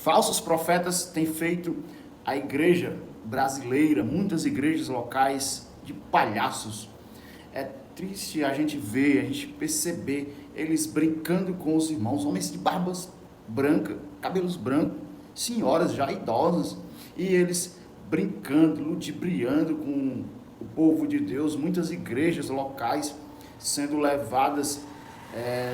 Falsos profetas têm feito a igreja brasileira, muitas igrejas locais, de palhaços. É triste a gente ver, a gente perceber eles brincando com os irmãos, homens de barbas brancas, cabelos brancos, senhoras já idosas, e eles brincando, ludibriando com o povo de Deus, muitas igrejas locais sendo levadas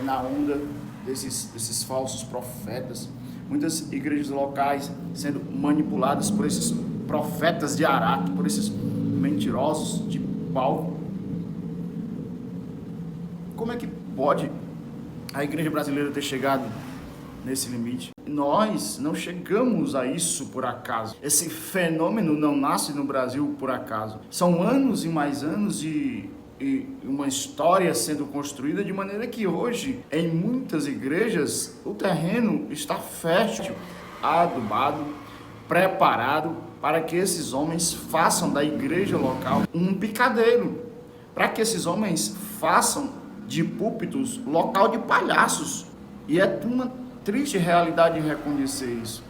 na onda desses falsos profetas, muitas igrejas locais sendo manipuladas por esses profetas de Araque, por esses mentirosos de pau. Como é que pode a igreja brasileira ter chegado nesse limite? Nós não chegamos a isso por acaso. Esse fenômeno não nasce no Brasil por acaso. São anos e mais anos e uma história sendo construída de maneira que hoje, em muitas igrejas, o terreno está fértil, adubado, preparado para que esses homens façam da igreja local um picadeiro, para que esses homens façam de púlpitos local de palhaços. E é uma triste realidade reconhecer isso,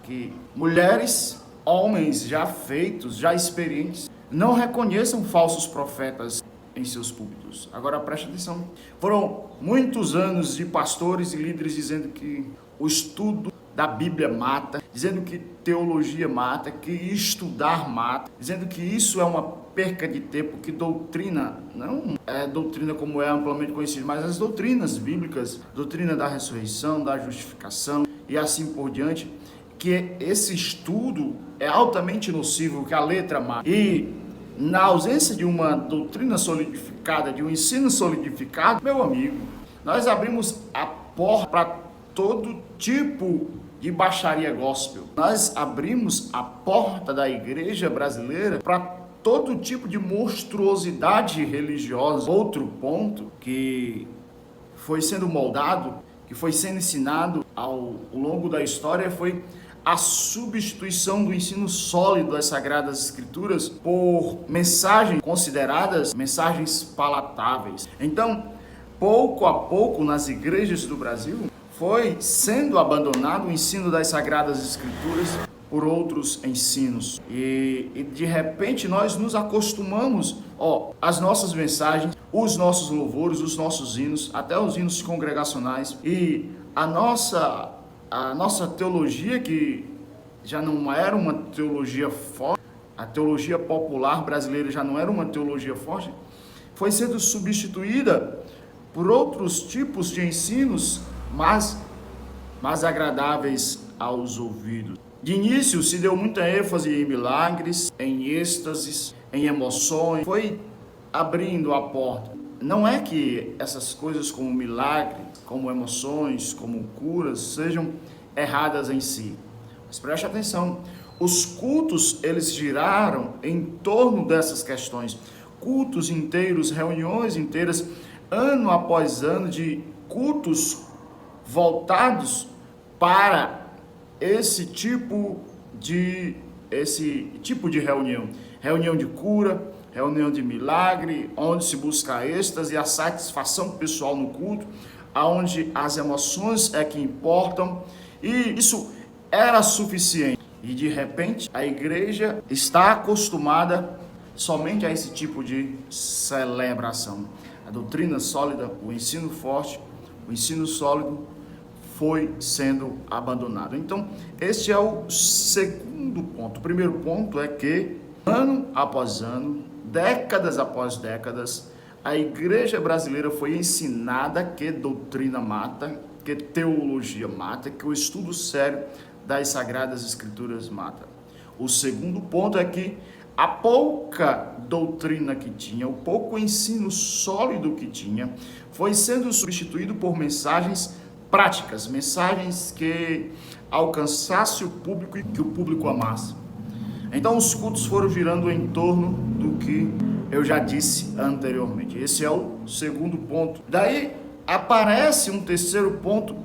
que mulheres, homens já feitos, já experientes, não reconheçam falsos profetas em seus púlpitos. Agora preste atenção, foram muitos anos de pastores e líderes dizendo que o estudo da Bíblia mata, dizendo que teologia mata, que estudar mata, dizendo que isso é uma perca de tempo, que doutrina, não é doutrina como é amplamente conhecida, mas as doutrinas bíblicas, doutrina da ressurreição, da justificação e assim por diante, que esse estudo é altamente nocivo, que a letra mata. E na ausência de uma doutrina solidificada, de um ensino solidificado, meu amigo, nós abrimos a porta para todo tipo de baixaria gospel. Nós abrimos a porta da igreja brasileira para todo tipo de monstruosidade religiosa. Outro ponto que foi sendo moldado, que foi sendo ensinado ao longo da história, foi a substituição do ensino sólido das Sagradas Escrituras por mensagens consideradas mensagens palatáveis. Então, pouco a pouco, nas igrejas do Brasil, foi sendo abandonado o ensino das Sagradas Escrituras por outros ensinos. E de repente nós nos acostumamos, às nossas mensagens, os nossos louvores, os nossos hinos, até os hinos congregacionais, e a nossa teologia, que já não era uma teologia forte, a teologia popular brasileira já não era uma teologia forte, foi sendo substituída por outros tipos de ensinos mais agradáveis aos ouvidos. De início se deu muita ênfase em milagres, em êxtases, em emoções, foi abrindo a porta. Não é que essas coisas como milagre, como emoções, como curas, sejam erradas em si. Mas preste atenção, os cultos, eles giraram em torno dessas questões. Cultos inteiros, reuniões inteiras, ano após ano, de cultos voltados para esse tipo de reunião. Reunião de cura, reunião de milagre, onde se busca êxtase e a satisfação pessoal no culto, onde as emoções é que importam, e isso era suficiente. E de repente a igreja está acostumada somente a esse tipo de celebração. A doutrina sólida, o ensino forte, o ensino sólido foi sendo abandonado. Então, este é o segundo ponto. O primeiro ponto é que, ano após ano, décadas após décadas, a igreja brasileira foi ensinada que doutrina mata, que teologia mata, que o estudo sério das Sagradas Escrituras mata. O segundo ponto é que a pouca doutrina que tinha, o pouco ensino sólido que tinha, foi sendo substituído por mensagens práticas, mensagens que alcançasse o público e que o público amasse. Então os cultos foram girando em torno do que eu já disse anteriormente. Esse é o segundo ponto. Daí aparece um terceiro ponto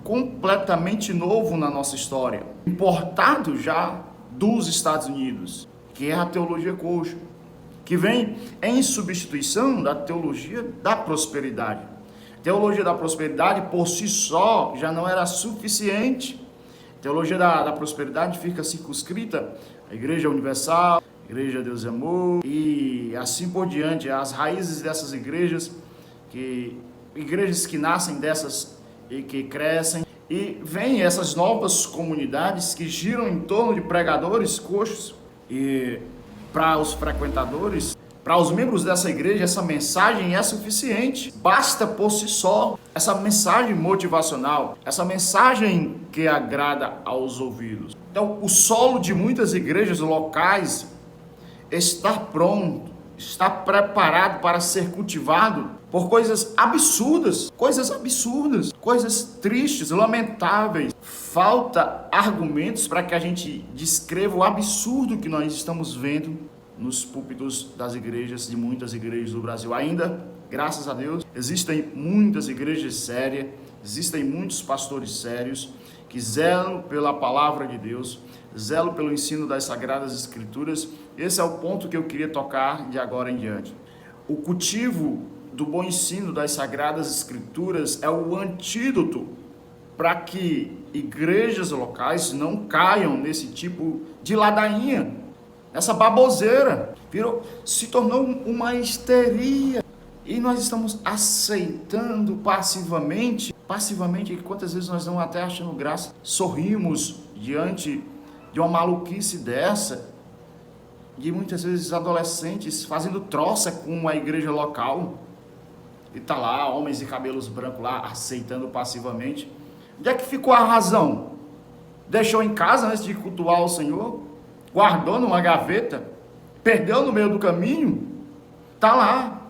completamente novo na nossa história, importado já dos Estados Unidos, que é a teologia coxa, que vem em substituição da teologia da prosperidade. Teologia da prosperidade por si só já não era suficiente. A teologia da prosperidade fica circunscrita à Igreja Universal, Igreja Deus e Amor e assim por diante. As raízes dessas igrejas que nascem dessas e que crescem. E vem essas novas comunidades que giram em torno de pregadores coxos. E para os frequentadores, para os membros dessa igreja, essa mensagem é suficiente. Basta por si só essa mensagem motivacional, essa mensagem que agrada aos ouvidos. Então, o solo de muitas igrejas locais está pronto, está preparado para ser cultivado por coisas absurdas, coisas tristes, lamentáveis. Falta argumentos para que a gente descreva o absurdo que nós estamos vendo nos púlpitos das igrejas, de muitas igrejas do Brasil. Ainda, graças a Deus, existem muitas igrejas sérias, existem muitos pastores sérios que zelam pela palavra de Deus, zelam pelo ensino das Sagradas Escrituras. Esse é o ponto que eu queria tocar de agora em diante. O cultivo do bom ensino das Sagradas Escrituras é o antídoto para que igrejas locais não caiam nesse tipo de ladainha, essa baboseira. Se tornou uma histeria e nós estamos aceitando passivamente, quantas vezes nós não até achando graça, sorrimos diante de uma maluquice dessa, de muitas vezes adolescentes fazendo troça com a igreja local. E tá lá, homens de cabelos brancos lá, aceitando passivamente. Onde é que ficou a razão? Deixou em casa antes de cultuar o Senhor? Guardou numa gaveta? Perdeu no meio do caminho? Tá lá.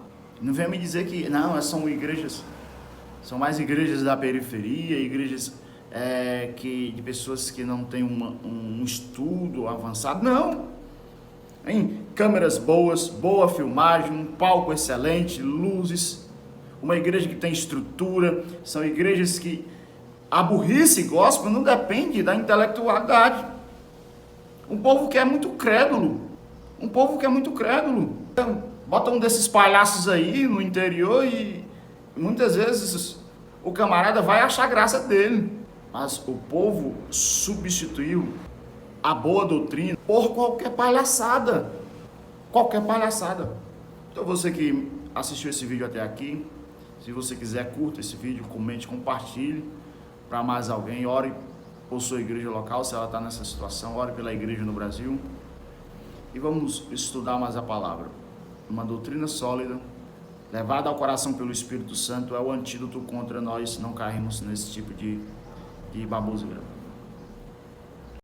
Não venha me dizer que, não, são igrejas, são mais igrejas da periferia, igrejas de pessoas que não têm um estudo avançado. Não. Em câmeras boas, boa filmagem, um palco excelente, luzes. Uma igreja que tem estrutura, são igrejas que a burrice gospel não depende da intelectualidade. Um povo que é muito crédulo, Então, bota um desses palhaços aí no interior e muitas vezes o camarada vai achar graça dele. Mas o povo substituiu a boa doutrina por qualquer palhaçada. Então você que assistiu esse vídeo até aqui, se você quiser, curta esse vídeo, comente, compartilhe para mais alguém. Ore por sua igreja local, se ela está nessa situação. Ore pela igreja no Brasil. E vamos estudar mais a palavra. Uma doutrina sólida, levada ao coração pelo Espírito Santo, é o antídoto contra nós não cairmos nesse tipo de baboseira.